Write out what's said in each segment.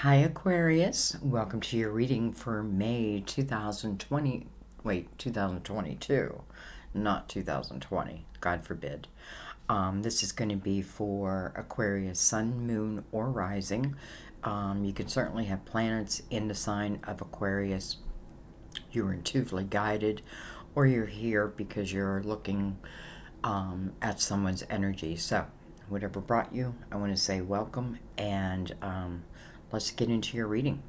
Hi Aquarius, welcome to your reading for May 2022, not 2020, God forbid. This is going to be for Aquarius Sun, Moon, or Rising. You can certainly have planets in the sign of Aquarius. You're intuitively guided, or you're here because you're looking at someone's energy. So, whatever brought you, I want to say welcome, and let's get into your reading.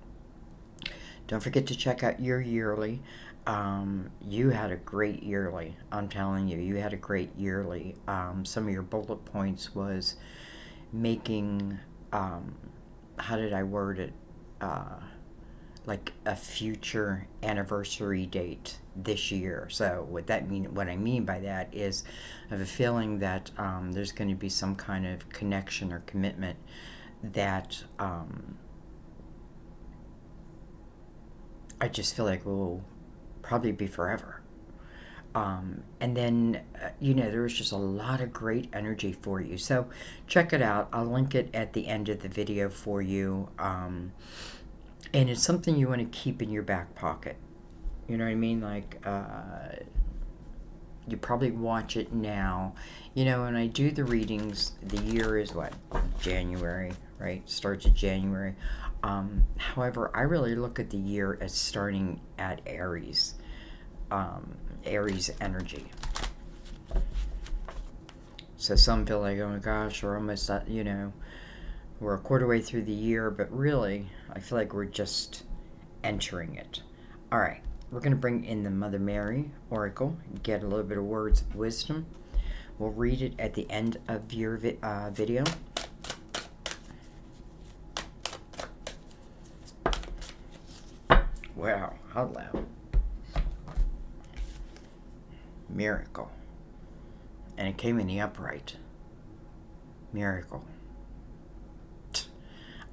Don't forget to check out your yearly. You had a great yearly. I'm telling you, you had a great yearly. Some of your bullet points was making, how did I word it? Like a future anniversary date this year. So what I mean by that is I have a feeling that there's going to be some kind of connection or commitment that I just feel like will probably be forever. And then, there was just a lot of great energy for you. So check it out. I'll link it at the end of the video for you. And it's something you want to keep in your back pocket. You know what I mean? Like, you probably watch it now. When I do the readings, the year is what? January, right? Starts at January. However, I really look at the year as starting at Aries. Aries energy. So some feel like, oh my gosh, we're almost at, we're a quarter way through the year, but really, I feel like we're just entering it. All right, we're going to bring in the Mother Mary Oracle, get a little bit of words of wisdom. We'll read it at the end of your video. Wow, hello. Miracle. And it came in the upright. Miracle.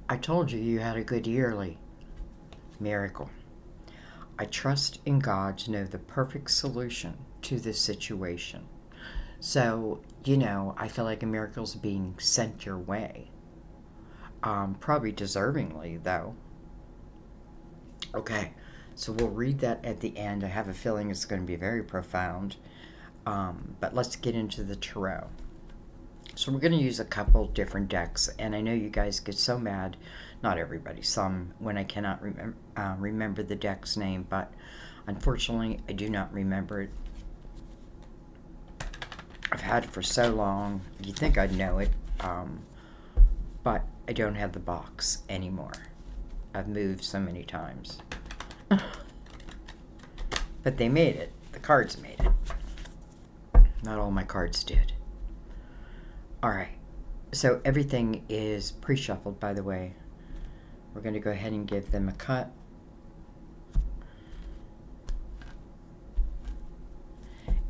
I told you you had a good yearly. Miracle. I trust in God to know the perfect solution to this situation. So, I feel like a miracle's being sent your way. Probably deservingly, though. Okay, so we'll read that at the end. I have a feeling it's going to be very profound. But let's get into the tarot. So we're going to use a couple different decks, and I know you guys get so mad, not everybody, some, when I cannot remember the deck's name, but unfortunately I do not remember it. I've had it for so long, you'd think I'd know it, but I don't have the box anymore. I've moved so many times. But they made it. The cards made it. Not all my cards did. Alright, so everything is pre-shuffled, by the way. We're going to go ahead and give them a cut.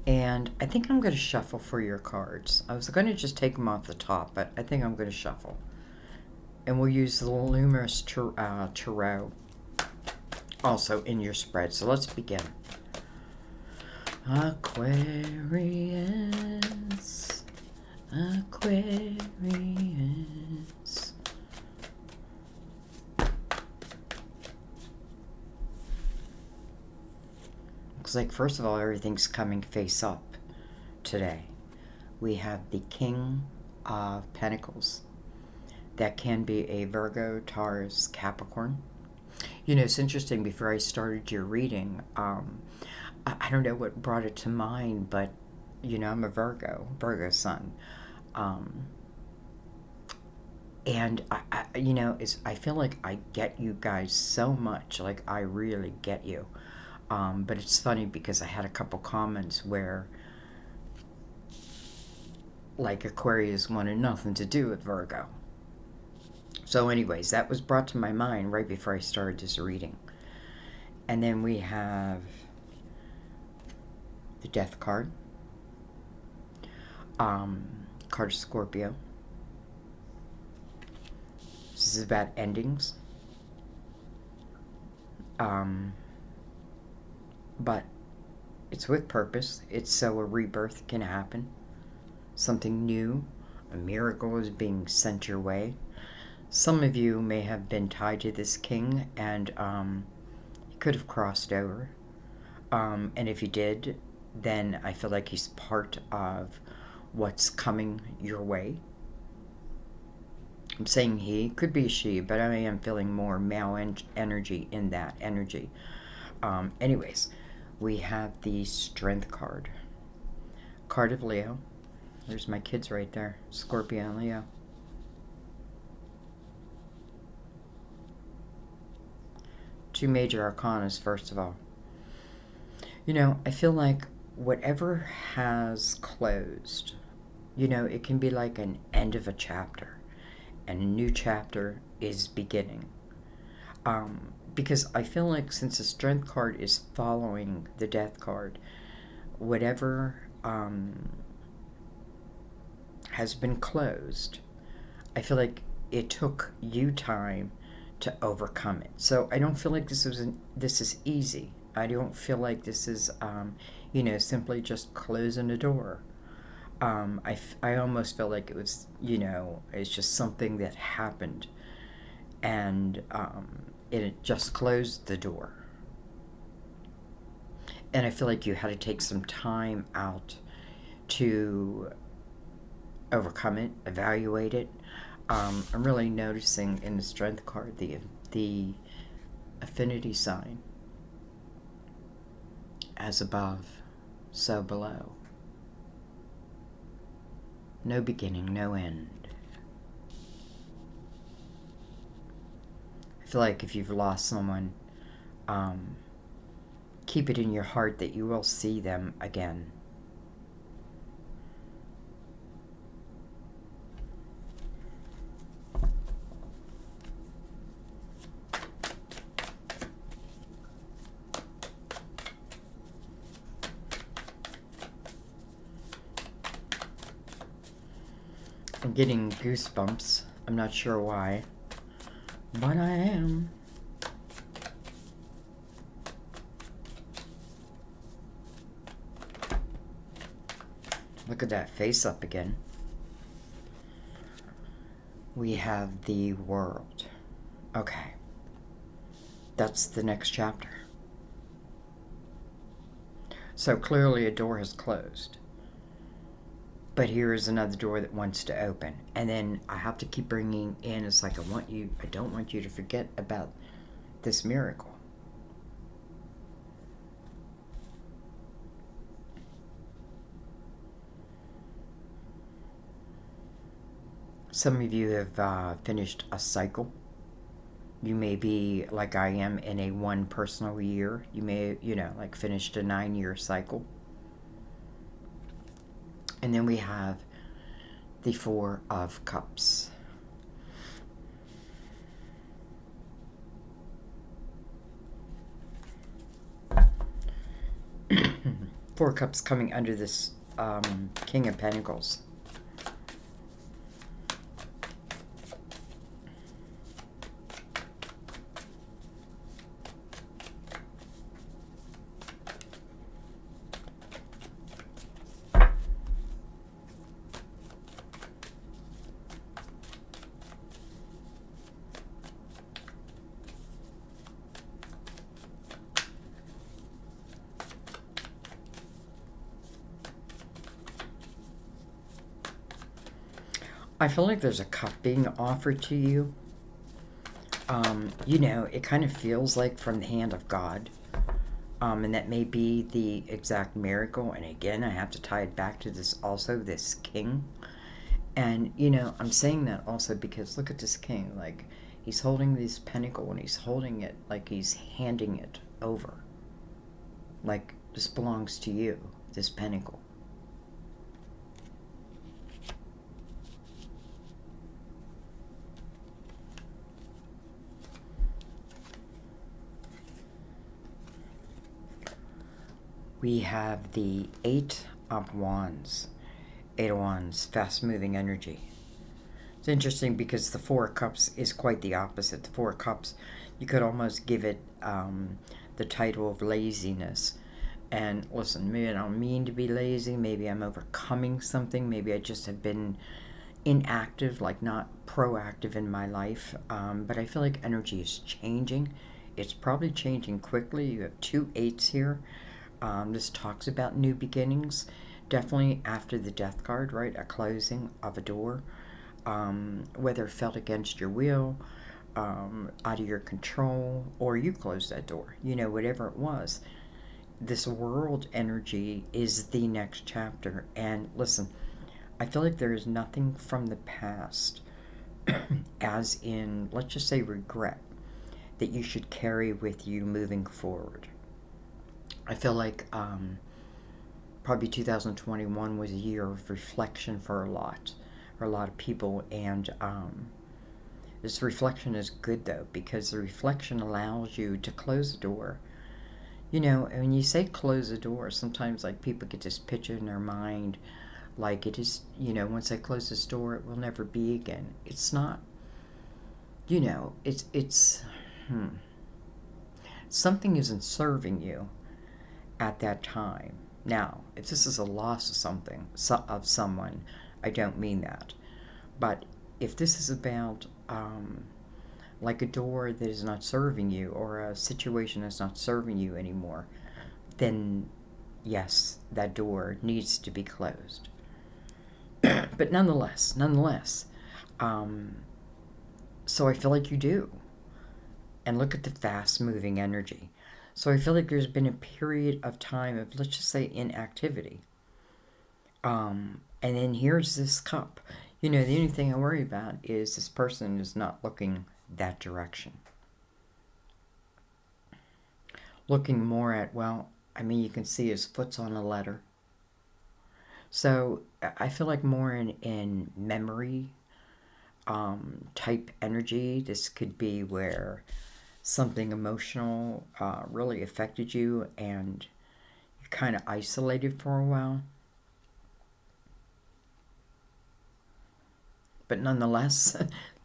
And I think I'm going to shuffle for your cards. I was going to just take them off the top, but I think I'm going to shuffle. And we'll use the Luminous Tarot also in your spread. So let's begin. Aquarius, Aquarius. Looks like, first of all, everything's coming face up today. We have the King of Pentacles. That can be a Virgo, Taurus, Capricorn. It's interesting, before I started your reading, I don't know what brought it to mind, but, I'm a Virgo sun. And, I feel like I get you guys so much, like I really get you. But it's funny because I had a couple comments where, like, Aquarius wanted nothing to do with Virgo. So anyways, that was brought to my mind right before I started this reading. And then we have the Death card. Card of Scorpio. This is about endings. But it's with purpose. It's so a rebirth can happen. Something new. A miracle is being sent your way. Some of you may have been tied to this king, and he could have crossed over. And if he did, then I feel like he's part of what's coming your way. I'm saying he, could be she, but I am feeling more male energy in that energy. Anyways, we have the Strength card. Card of Leo. There's my kids right there. Scorpio and Leo. Two major arcanas, first of all. You know, I feel like whatever has closed, you know, it can be like an end of a chapter, and a new chapter is beginning. Because I feel like since the Strength card is following the Death card, whatever has been closed, I feel like it took you time to overcome it. So I don't feel like this is easy. I don't feel like this is, you know, simply just closing a door. I almost feel like it was, you know, it's just something that happened, and it just closed the door. And I feel like you had to take some time out to overcome it, evaluate it. I'm really noticing in the Strength card the affinity sign. As above, so below. No beginning, no end. I feel like if you've lost someone, keep it in your heart that you will see them again. I'm getting goosebumps. I'm not sure why, but I am. Look at that face up again. We have the World. Okay. That's the next chapter. So clearly a door has closed. But here is another door that wants to open. And then I have to keep bringing in, it's like I don't want you to forget about this miracle. Some of you have finished a cycle. You may be, like I am, in a one personal year. You may, you know, like finished a 9-year cycle. And then we have the Four of Cups. Four of Cups coming under this King of Pentacles. I feel like there's a cup being offered to you. You know, it kind of feels like from the hand of God. And that may be the exact miracle. And again, I have to tie it back to this also, this king. And, you know, I'm saying that also because look at this king. Like, he's holding this pentacle and he's holding it like he's handing it over. Like, this belongs to you, this pentacle. We have the Eight of Wands. Eight of Wands, fast-moving energy. It's interesting because the Four of Cups is quite the opposite. The Four of Cups, you could almost give it the title of laziness. And listen, maybe I don't mean to be lazy. Maybe I'm overcoming something. Maybe I just have been inactive, like not proactive in my life, but I feel like energy is changing. It's probably changing quickly. You have 2 8s here. This talks about new beginnings. Definitely after the death card, right? A closing of a door, whether it felt against your will, out of your control, or you closed that door, whatever it was. This world energy is the next chapter. And listen, I feel like there is nothing from the past, as in, let's just say, regret, that you should carry with you moving forward. I feel like probably 2021 was a year of reflection for a lot of people, and this reflection is good though, because the reflection allows you to close the door. And when you say close the door, sometimes like people get this picture in their mind, like it is, once I close this door, it will never be again. It's not, it's something isn't serving you at that time. Now, if this is a loss of something, of someone, I don't mean that. But if this is about like a door that is not serving you, or a situation that's not serving you anymore, then yes, that door needs to be closed. But nonetheless, so I feel like you do. And look at the fast moving energy. So I feel like there's been a period of time of, let's just say, inactivity. And then here's this cup. The only thing I worry about is this person is not looking that direction. Looking more at, well, you can see his foot's on a letter. So I feel like more in memory type energy. This could be where something emotional really affected you and you kind of isolated for a while. But nonetheless,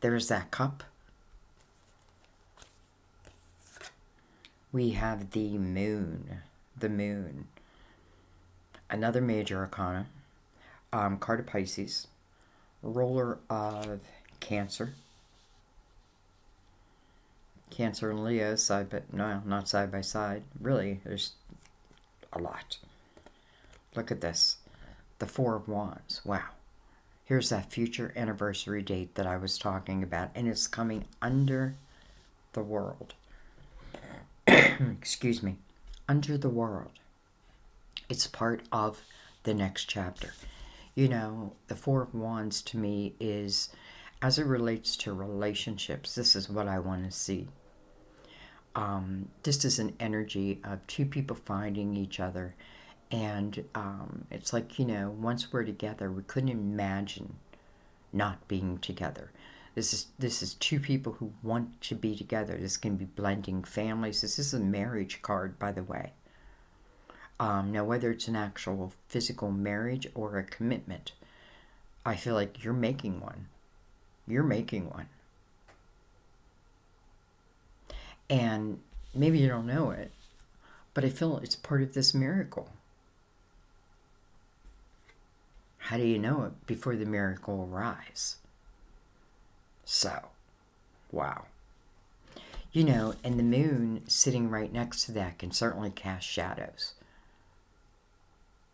there's that cup. We have the moon. The moon. Another major arcana. Card of Pisces. Ruler of Cancer. Cancer and Leo not side by side. Really, there's a lot. Look at this. The Four of Wands. Wow. Here's that future anniversary date that I was talking about, and it's coming under the world. Excuse me. Under the world. It's part of the next chapter. The Four of Wands to me is, as it relates to relationships, this is what I want to see. This is an energy of two people finding each other. And it's like, once we're together, we couldn't imagine not being together. This is two people who want to be together. This can be blending families. This is a marriage card, by the way. Now, whether it's an actual physical marriage or a commitment, I feel like you're making one. You're making one. And maybe you don't know it, but I feel it's part of this miracle. How do you know it? Before the miracle arrives. So, wow. And the moon sitting right next to that can certainly cast shadows.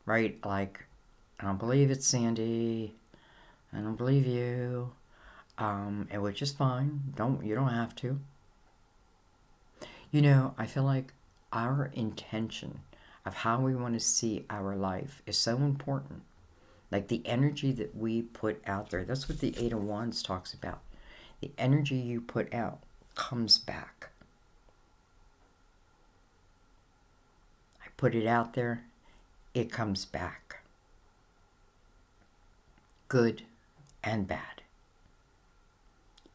Right? Like, I don't believe it's Sandy. I don't believe you. And which is fine. You don't have to. I feel like our intention of how we want to see our life is so important. Like the energy that we put out there. That's what the Eight of Wands talks about. The energy you put out comes back. I put it out there, it comes back. Good and bad.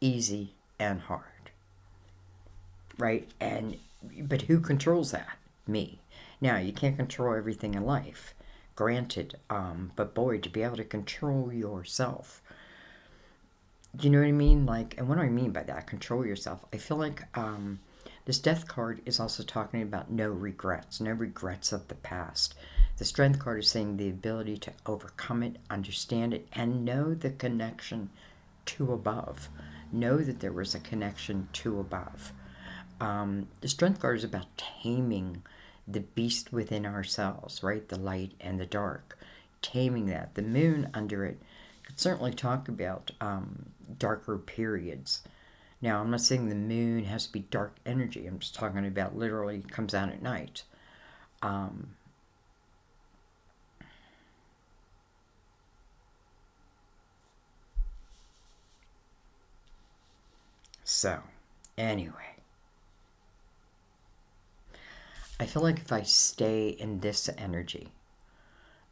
Easy and hard. Right? But who controls that? Me. Now, you can't control everything in life. Granted, but boy, to be able to control yourself. Do you know what I mean? Like, and what do I mean by that? Control yourself. I feel like this death card is also talking about no regrets of the past. The Strength card is saying the ability to overcome it, understand it, and know the connection to above. Know that there was a connection to above. The Strength card is about taming the beast within ourselves, right? The light and the dark. Taming that. The moon under it could certainly talk about darker periods. Now, I'm not saying the moon has to be dark energy. I'm just talking about literally comes out at night. So, anyway. I feel like if I stay in this energy,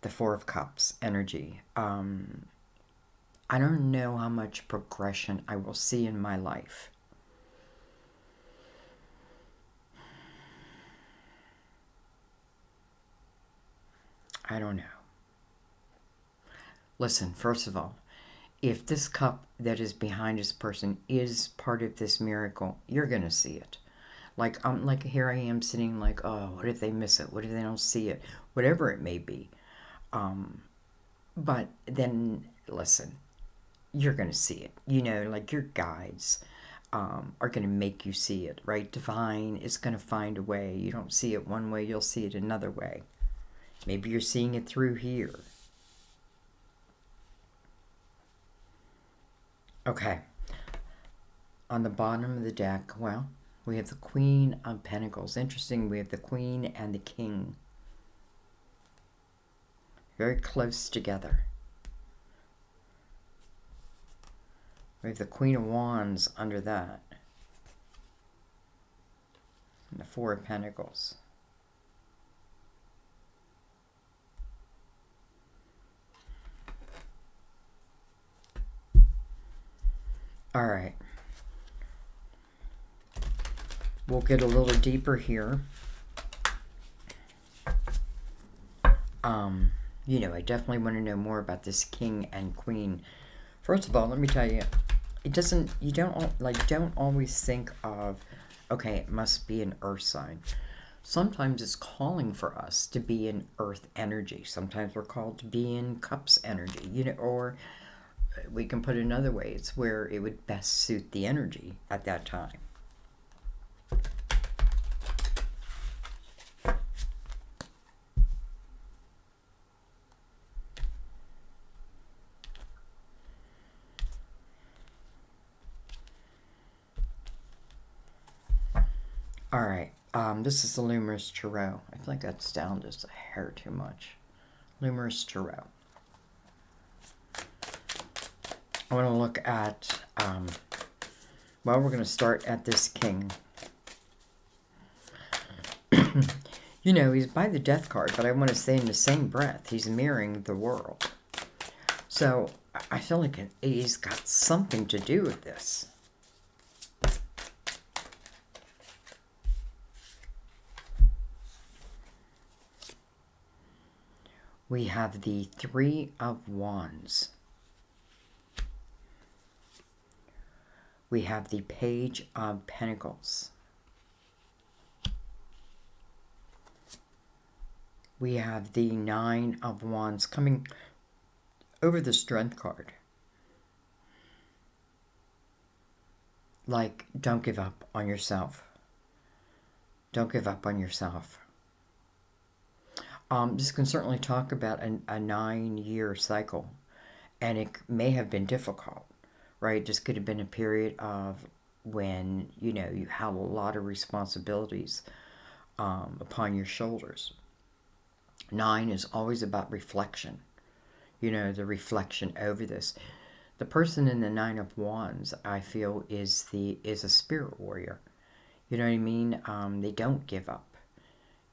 the Four of Cups energy, I don't know how much progression I will see in my life. I don't know. Listen, first of all, if this cup that is behind this person is part of this miracle, you're going to see it. Like here I am sitting like, oh, what if they miss it? What if they don't see it? Whatever it may be. But then, listen, you're going to see it. You know, like your guides are going to make you see it, right? Divine is going to find a way. You don't see it one way, you'll see it another way. Maybe you're seeing it through here. Okay. On the bottom of the deck, well, we have the Queen of Pentacles. Interesting, we have the Queen and the King. Very close together. We have the Queen of Wands under that. And the Four of Pentacles. All right. We'll get a little deeper here. You know, I definitely want to know more about this King and Queen. First of all, let me tell you, you don't always think of, okay, it must be an earth sign. Sometimes it's calling for us to be in earth energy. Sometimes we're called to be in cups energy, you know, or we can put it another way. It's where it would best suit the energy at that time. All right, this is the Luminous Tarot. I feel like that's down just a hair too much. Luminous Tarot. I want to look at, well, we're going to start at this King. You know, he's by the Death card, but I want to say in the same breath, he's mirroring the world. So I feel like he's got something to do with this. We have the Three of Wands. We have the Page of Pentacles. We have the Nine of Wands coming over the Strength card. Like, don't give up on yourself. Don't give up on yourself. This can certainly talk about a 9-year cycle, and it may have been difficult, right? This could have been a period of when, you know, you had a lot of responsibilities upon your shoulders. 9 is always about reflection, you know, the reflection over this. The person in the Nine of Wands, I feel, is a spirit warrior. You know what I mean? They don't give up,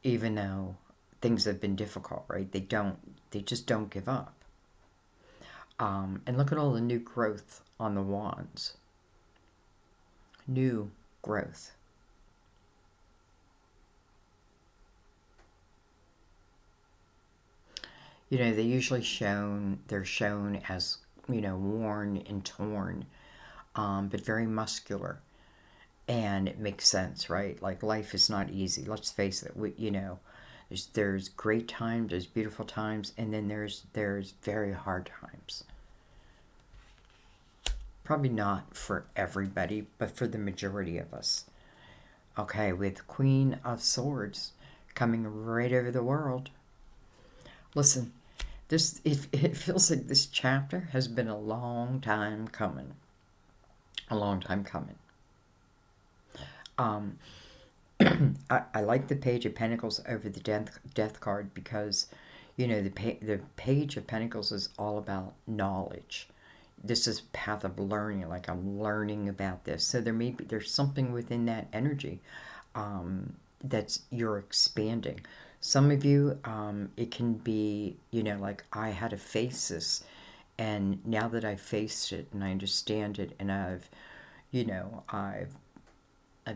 even though things have been difficult, right? They just don't give up. And look at all the new growth on the wands. New growth. You know, they're shown as, you know, worn and torn, but very muscular. And it makes sense, right? Like, life is not easy. Let's face it, you know, There's great times, there's beautiful times, and then there's very hard times. Probably not for everybody, but for the majority of us. Okay, with Queen of Swords coming right over the world. Listen, it feels like this chapter has been a long time coming. A long time coming. I like the Page of Pentacles over the Death card because, you know, the Page of Pentacles is all about knowledge. This is path of learning, like I'm learning about this. So there's something within that energy that's you're expanding. Some of you, it can be, you know, like I had to face this, and now that I've faced it and I understand it, and I've, you know, I've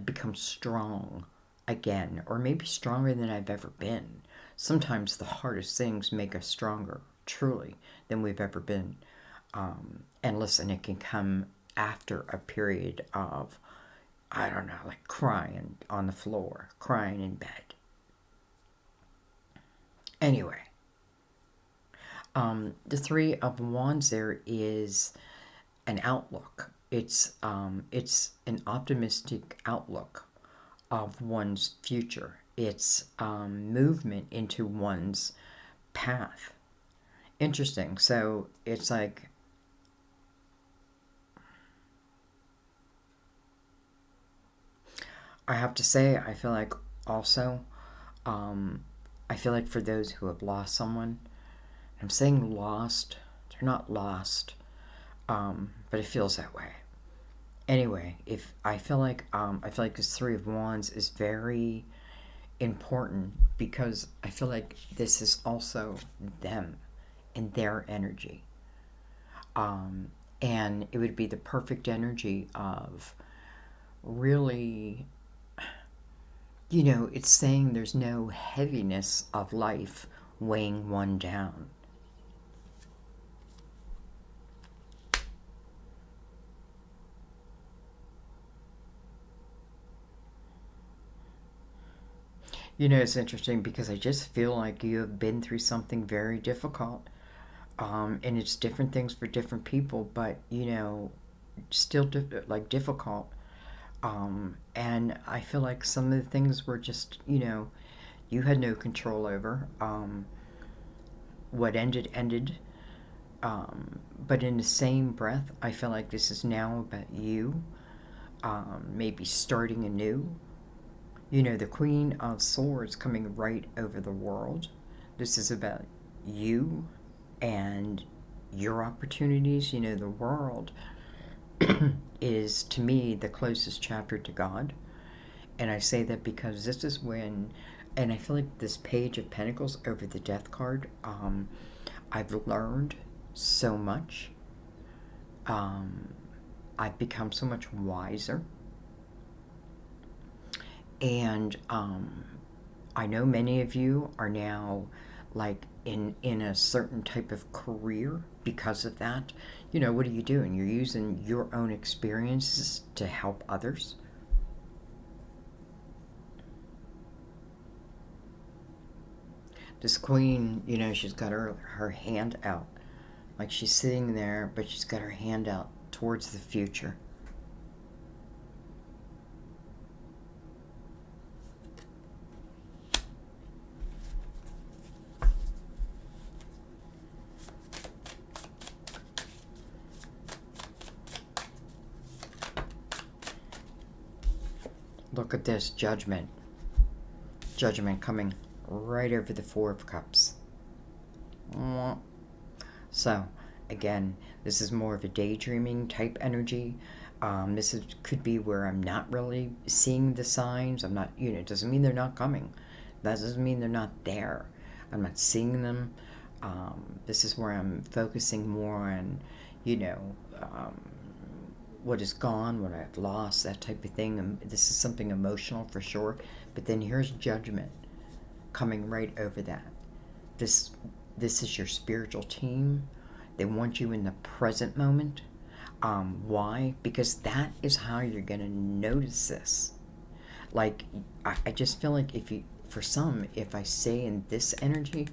become strong again, or maybe stronger than I've ever been. Sometimes the hardest things make us stronger, truly, than we've ever been. And listen, it can come after a period of, I don't know, like crying on the floor, crying in bed. Anyway, the Three of Wands there is an outlook. It's an optimistic outlook of one's future. It's movement into one's path. Interesting. So it's like, I have to say, I feel like also, I feel like for those who have lost someone, I'm saying lost, they're not lost, but it feels that way. Anyway, if I feel like this Three of Wands is very important because I feel like this is also them and their energy. And it would be the perfect energy of really, you know, it's saying there's no heaviness of life weighing one down. You know, it's interesting because I just feel like you have been through something very difficult. And it's different things for different people, but, you know, still difficult. And I feel like some of the things were just, you know, you had no control over. What ended. But in the same breath, I feel like this is now about you, maybe starting anew. You know, the Queen of Swords coming right over the world. This is about you and your opportunities. You know, the world is, to me, the closest chapter to God. And I say that because this is when, and I feel like this Page of Pentacles over the Death card, I've learned so much. I've become so much wiser. And I know many of you are now like in a certain type of career because of that. You know, what are you doing? You're using your own experiences to help others. This queen, you know, she's got her hand out. Like she's sitting there, but she's got her hand out towards the future. Look at this, Judgment. Judgment coming right over the Four of Cups. So, again, this is more of a daydreaming type energy. Could be where I'm not really seeing the signs. I'm not, you know, it doesn't mean they're not coming. That doesn't mean they're not there. I'm not seeing them. This is where I'm focusing more on, you know, what is gone, what I've lost, that type of thing. And this is something emotional for sure. But then here's Judgment coming right over that. This is your spiritual team. They want you in the present moment. Why? Because that is how you're going to notice this. Like, I just feel like if you, for some, if I stay in this energy,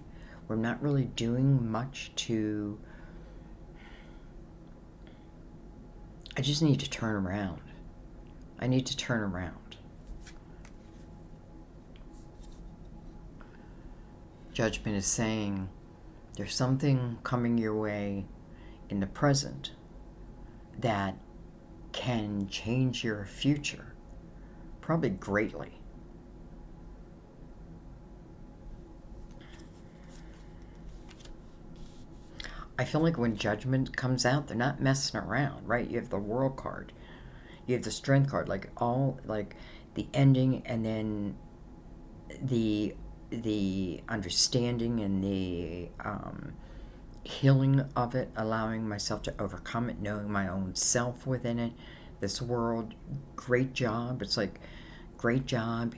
we're not really doing much to... I just need to turn around. I need to turn around. Judgment is saying there's something coming your way in the present that can change your future, probably greatly. I feel like when Judgment comes out, they're not messing around, right? You have the World card. You have the Strength card, like all, like the ending, and then the understanding and the healing of it, allowing myself to overcome it, knowing my own self within it, this world. Great job. It's like, great job.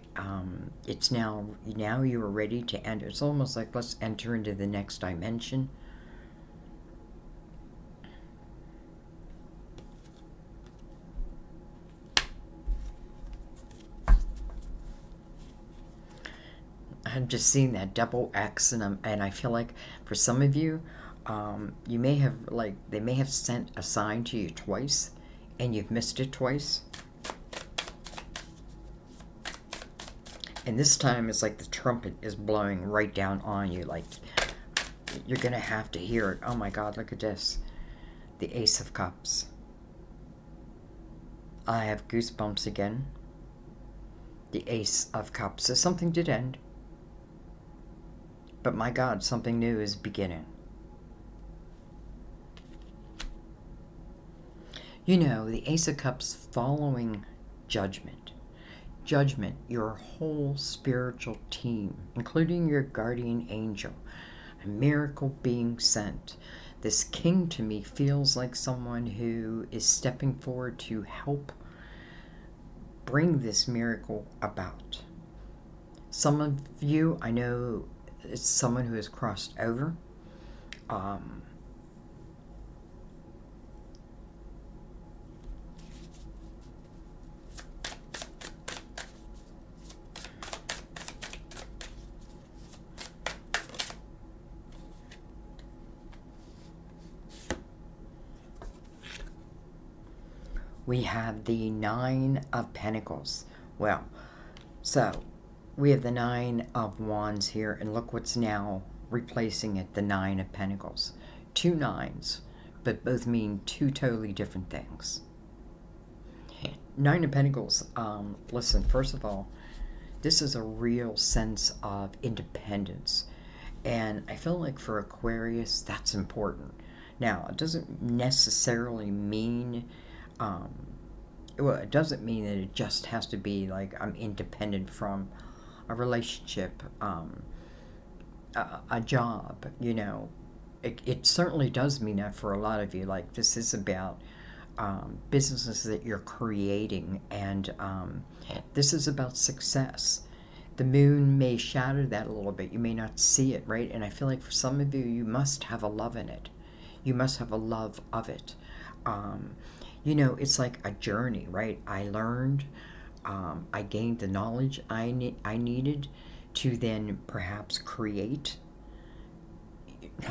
It's now you are ready to enter. It's almost like, let's enter into the next dimension. I'm just seeing that double X, and I feel like for some of you, you may have, like, they may have sent a sign to you twice, and you've missed it twice. And this time it's like the trumpet is blowing right down on you, like you're gonna have to hear it. Oh my God, look at this. The Ace of Cups. I have goosebumps again. The Ace of Cups. So something did end. But my God, something new is beginning. You know, the Ace of Cups following Judgment. Judgment, your whole spiritual team, including your guardian angel, a miracle being sent. This king to me feels like someone who is stepping forward to help bring this miracle about. Some of you, I know it's someone who has crossed over. We have the Nine of Pentacles. Well, so we have the Nine of Wands here, and look what's now replacing it, the Nine of Pentacles. Two nines, but both mean two totally different things. Nine of Pentacles, listen, first of all, this is a real sense of independence. And I feel like for Aquarius, that's important. Now, it doesn't necessarily mean... well, it doesn't mean that it just has to be like I'm independent from a relationship, a job, you know. It certainly does mean that for a lot of you. Like, this is about businesses that you're creating, and this is about success. The moon may shadow that a little bit. You may not see it, right? And I feel like for some of you, you must have a love in it. You must have a love of it. You know, it's like a journey, right? I learned, I gained the knowledge I needed to then perhaps create,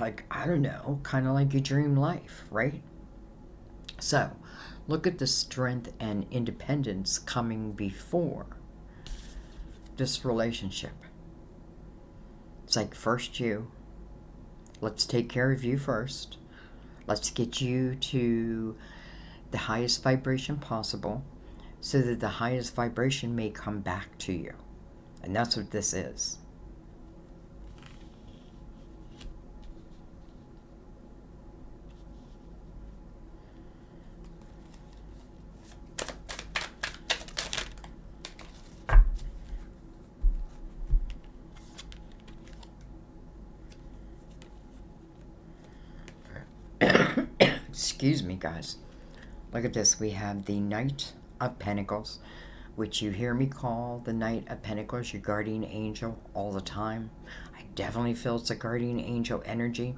like, I don't know, kind of like your dream life, right? So, look at the strength and independence coming before this relationship. It's like, first you. Let's take care of you first. Let's get you to the highest vibration possible so that the highest vibration may come back to you. And that's what this is. Excuse me, guys. Look at this. We have the Knight of Pentacles, which you hear me call the Knight of Pentacles your guardian angel all the time. I definitely feel it's a guardian angel energy.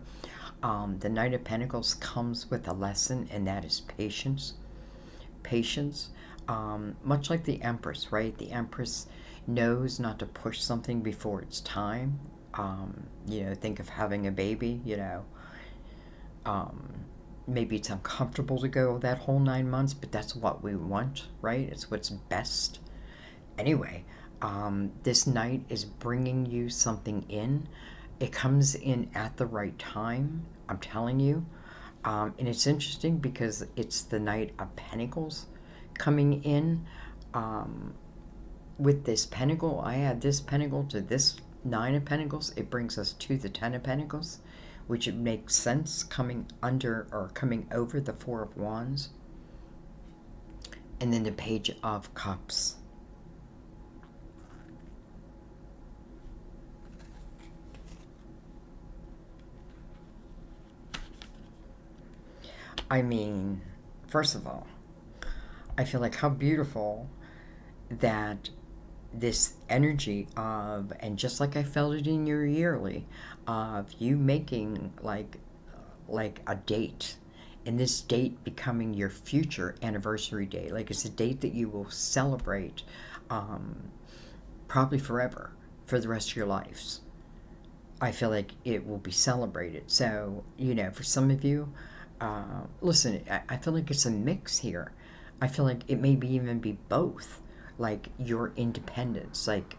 The Knight of Pentacles comes with a lesson, and that is patience. Patience. Much like the Empress, right? The Empress knows not to push something before it's time. You know, think of having a baby, you know. Maybe it's uncomfortable to go that whole 9 months, but that's what we want, right? It's what's best. Anyway, this night is bringing you something in. It comes in at the right time, I'm telling you. And it's interesting because it's the Knight of Pentacles coming in. With this pentacle, I add this pentacle to this Nine of Pentacles. It brings us to the Ten of Pentacles, which makes sense coming under or coming over the Four of Wands. And then the Page of Cups. I mean, first of all, I feel like how beautiful that this energy of, and just like I felt it in your yearly, of you making like a date, and this date becoming your future anniversary date. Like it's a date that you will celebrate probably forever, for the rest of your lives. I feel like it will be celebrated. So, you know, for some of you, listen, I feel like it's a mix here. I feel like it may be even be both. Like your independence, like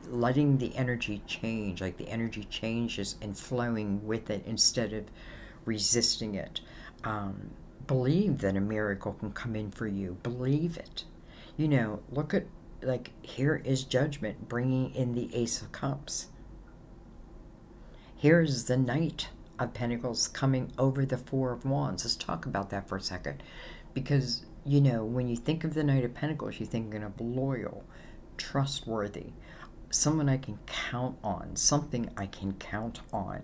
letting the energy change, like the energy changes and flowing with it instead of resisting it. Believe that a miracle can come in for you. Believe it. You know, look at, like, here is Judgment bringing in the Ace of Cups. Here's the Knight of Pentacles coming over the Four of Wands. Let's talk about that for a second. Because, you know, when you think of the Knight of Pentacles, you're thinking of loyal, trustworthy, someone I can count on, something I can count on.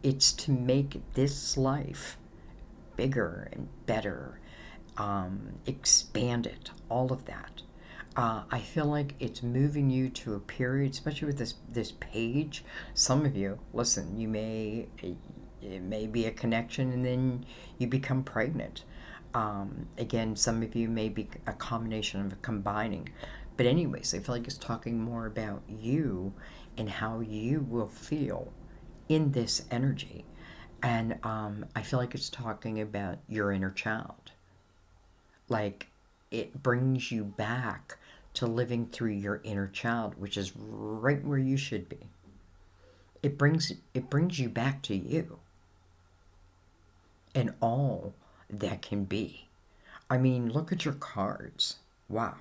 It's to make this life bigger and better, expand it, all of that. I feel like it's moving you to a period, especially with this page. Some of you, listen, it may be a connection and then you become pregnant. Again, some of you may be a combination of combining. But anyways, I feel like it's talking more about you and how you will feel in this energy. And I feel like it's talking about your inner child. Like, it brings you back to living through your inner child, which is right where you should be. It brings you back to you and all that can be. I mean, look at your cards. Wow.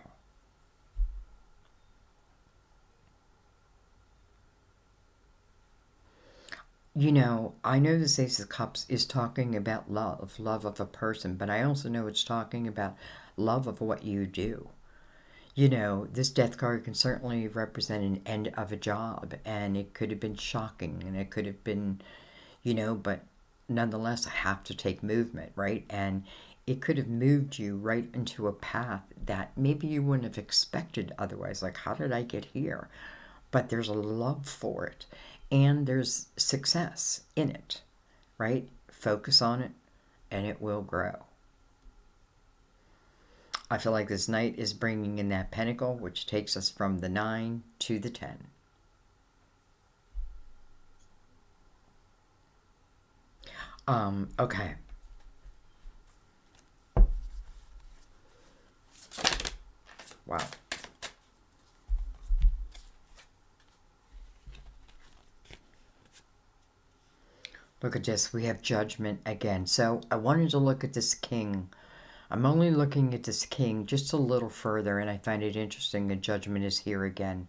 You know, I know this Ace of Cups is talking about love of a person, but I also know it's talking about love of what you do. You know, this Death card can certainly represent an end of a job, and it could have been shocking, and it could have been, you know, but nonetheless, I have to take movement, right? And it could have moved you right into a path that maybe you wouldn't have expected otherwise. Like, how did I get here? But there's a love for it, and there's success in it, right? Focus on it, and it will grow. I feel like this Knight is bringing in that Pentacle, which takes us from the 9 to the 10. Okay. Wow. Look at this. We have Judgment again. So I wanted to look at this King. I'm only looking at this King just a little further, and I find it interesting that Judgment is here again.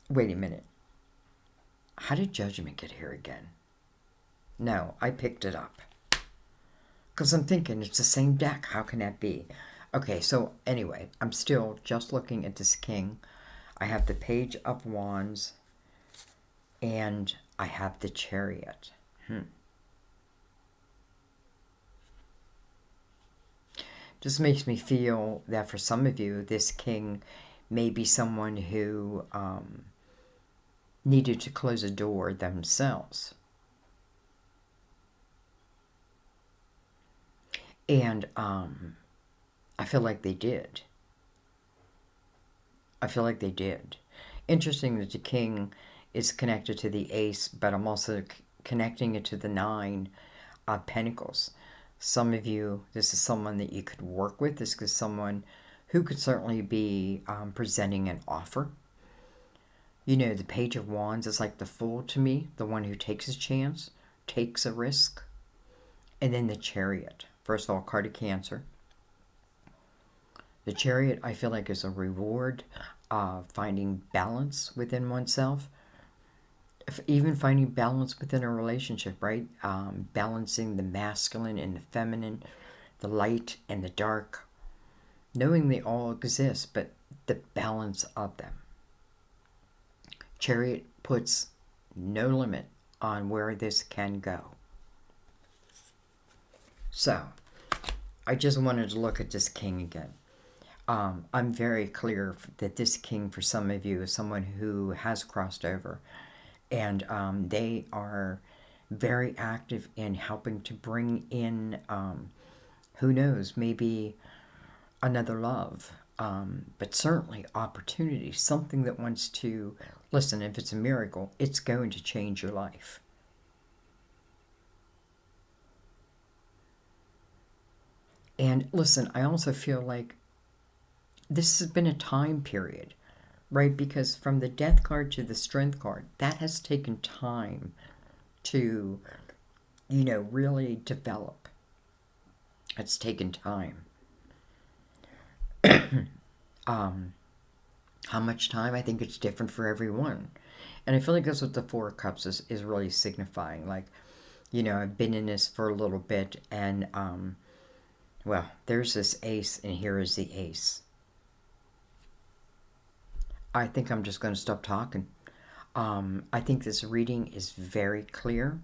Wait a minute. How did Judgment get here again? No, I picked it up. Because I'm thinking it's the same deck. How can that be? Okay, so anyway, I'm still just looking at this King. I have the Page of Wands, and I have the Chariot. Just makes me feel that for some of you, this King may be someone who needed to close a door themselves. And I feel like they did. I feel like they did. Interesting that the king is connected to the ace, but I'm also connecting it to the 9 of Pentacles. Some of you, this is someone that you could work with. This is someone who could certainly be presenting an offer. You know, the Page of Wands is like the Fool to me, the one who takes a chance, takes a risk. And then the Chariot. First of all, card of Cancer. The Chariot, I feel like, is a reward of finding balance within oneself. Even finding balance within a relationship, right? Balancing the masculine and the feminine, the light and the dark. Knowing they all exist, but the balance of them. Chariot puts no limit on where this can go. So, I just wanted to look at this king again. I'm very clear that this king, for some of you, is someone who has crossed over. And they are very active in helping to bring in, who knows, maybe another love. But certainly opportunity, something that wants to, listen, if it's a miracle, it's going to change your life. And listen, I also feel like this has been a time period, right? Because from the Death card to the Strength card, that has taken time to, you know, really develop. It's taken time. How much time? I think it's different for everyone. And I feel like that's what the Four of Cups is really signifying. Like, you know, I've been in this for a little bit, and, well, there's this ace, and here is the ace. I think I'm just going to stop talking. I think this reading is very clear.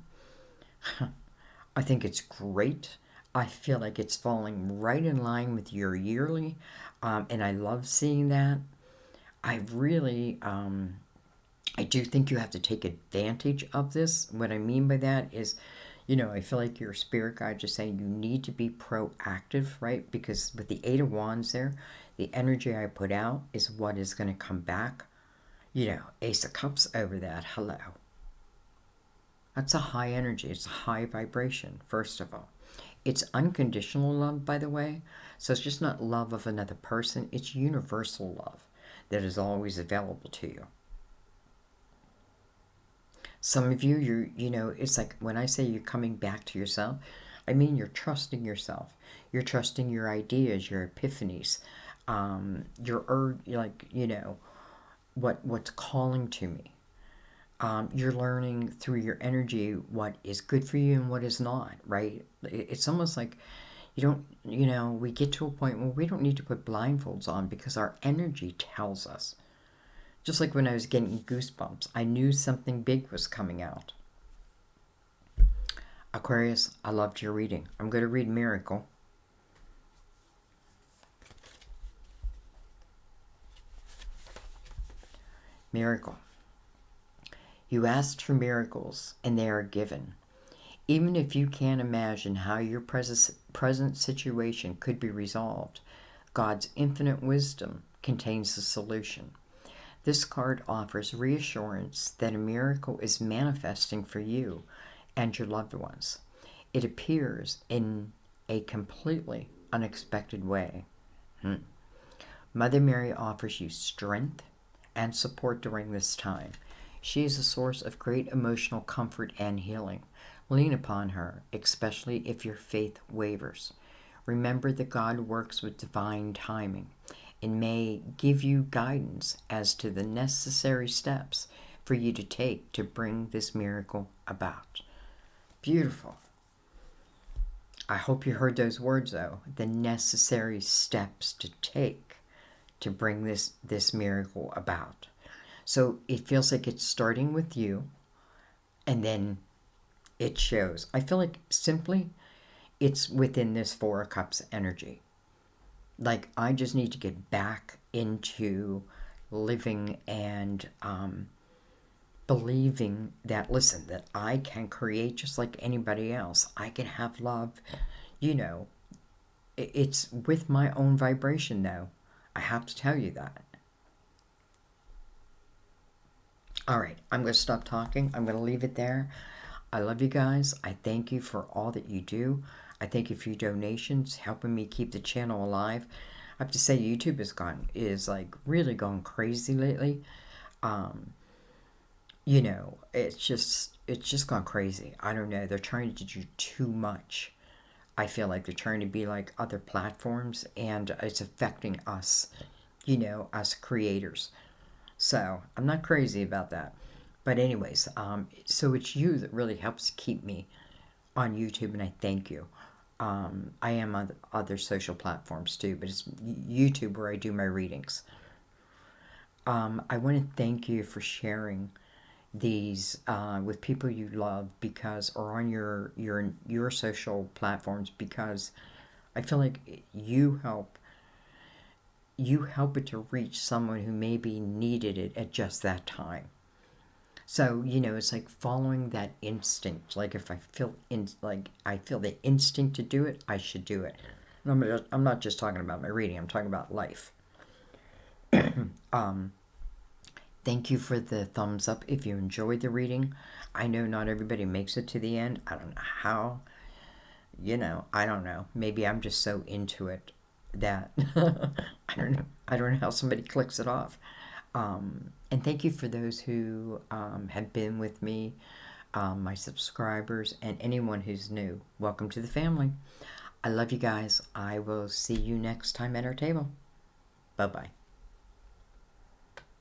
I think it's great. I feel like it's falling right in line with your yearly, and I love seeing that. I really, I do think you have to take advantage of this. What I mean by that is, you know, I feel like your spirit guide just saying you need to be proactive, right? Because with the 8 of Wands there, the energy I put out is what is going to come back. You know, Ace of Cups over that. Hello. That's a high energy. It's a high vibration, first of all. It's unconditional love, by the way. So it's just not love of another person. It's universal love that is always available to you. Some of you, you know, it's like when I say you're coming back to yourself, I mean you're trusting yourself. You're trusting your ideas, your epiphanies, your like, you know, what's calling to me. You're learning through your energy what is good for you and what is not, right? It's almost like you don't, you know, we get to a point where we don't need to put blindfolds on because our energy tells us. Just like when I was getting goosebumps, I knew something big was coming out. Aquarius, I loved your reading. I'm going to read Miracle. Miracle. You asked for miracles, and they are given. Even if you can't imagine how your present situation could be resolved, God's infinite wisdom contains the solution. This card offers reassurance that a miracle is manifesting for you and your loved ones. It appears in a completely unexpected way. Mother Mary offers you strength and support during this time. She is a source of great emotional comfort and healing. Lean upon her, especially if your faith wavers. Remember that God works with divine timing and may give you guidance as to the necessary steps for you to take to bring this miracle about. Beautiful. I hope you heard those words, though. The necessary steps to take to bring this miracle about. So it feels like it's starting with you, and then it shows. I feel like simply it's within this Four of Cups energy. Like, I just need to get back into living and believing that, listen, that I can create just like anybody else. I can have love, you know, It's with my own vibration, though. I have to tell you that. All right, I'm going to stop talking. I'm going to leave it there. I love you guys. I thank you for all that you do. I thank you for your donations, helping me keep the channel alive. I have to say, YouTube is like really going crazy lately. Um, you know, it's just gone crazy. I don't know. They're trying to do too much. I feel like they're trying to be like other platforms, and it's affecting us, us creators. So I'm not crazy about that. But anyways, so it's you that really helps keep me on YouTube, and I thank you. I am on other social platforms too, but it's YouTube where I do my readings. I want to thank you for sharing these with people you love, because, or on your social platforms, because I feel like you help it to reach someone who maybe needed it at just that time. So, it's like following that instinct. Like if I feel the instinct to do it, I should do it. And I'm not just talking about my reading, I'm talking about life. Um, Thank you for the thumbs up if you enjoyed the reading. I know not everybody makes it to the end. I don't know how. I don't know. Maybe I'm just so into it that I don't know. I don't know how somebody clicks it off. And thank you for those who have been with me, my subscribers, and anyone who's new. Welcome to the family. I love you guys. I will see you next time at our table. Bye bye.